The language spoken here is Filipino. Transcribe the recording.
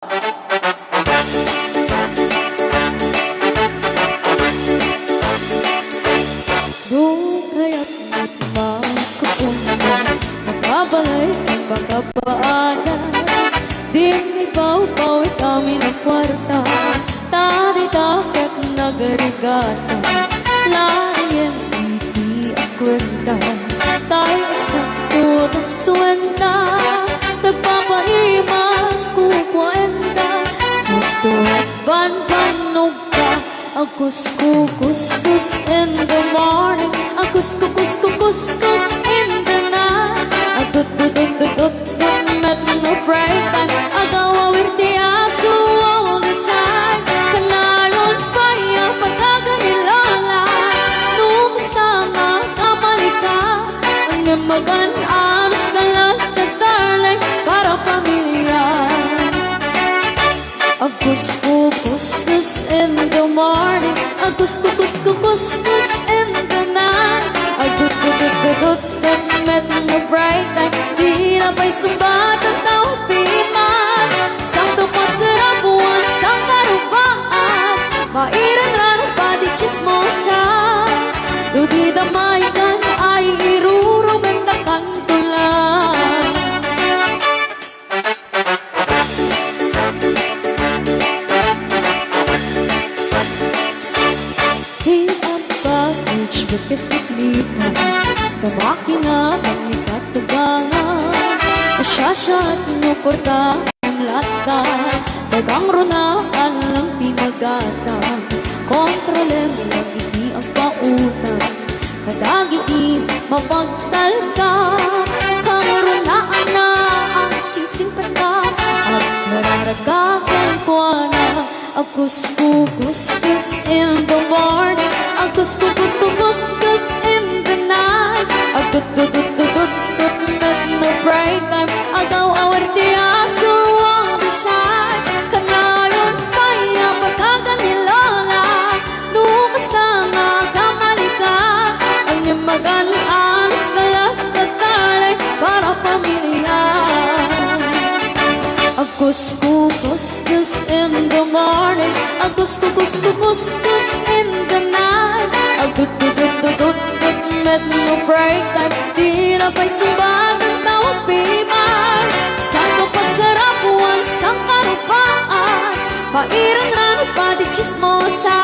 Kaya't magkapuna Magbabalay ang pagkapaanan Di mibaw-bawit kami ng kwarta Tadi-dakat nagarigata Layan iti ang kwenta Tayo eksakto tas tuwenta Tagpapaimas kukwenta Sakto at ban-banog ka Agus-kus-kus in the morning Agus-kus-kus in the night Agut-gut-gut-gut met no bright time Agaw-awir ti aso all the time Kanayon pa yung pagkaganilala Nung kasama kamalika Ang namagan anos ka lang na darling Para pamilya Agus-kus in the morning Agus-kus in the night Agut-gut-gut met no bright time Di na pa'y sumbat ang tawag piman Sakto pa sarap buwan sa karubaan Mairan lang ang pati chismosa Ludi damay ka na ay irurubeng na kantulan Bakit iklipan Kamakina kami katubangan Asyasya at nuporta ang lata Dagang runaan lang tinagata Kontrolem lang iti ang pautang Kadagiti mapagtal ka Kangrunaan na ang sising pata At nararagagan ko na Agus-kus in the morning Agus-kus in the night Agut-gut-gut met no bright time Agaw-awar ti aso all the time Kanayon kaya pagkaganilala Nung kasama kamalika Ang imagan anos kalat at talay Para pamilya Agus-kus in the morning Agus-kus in the night Agut-gut-gut met no break time Di na pa'y sumbat ang tawag piman Saan pa sarap buwan sa karupaan Mairan na pati chismosa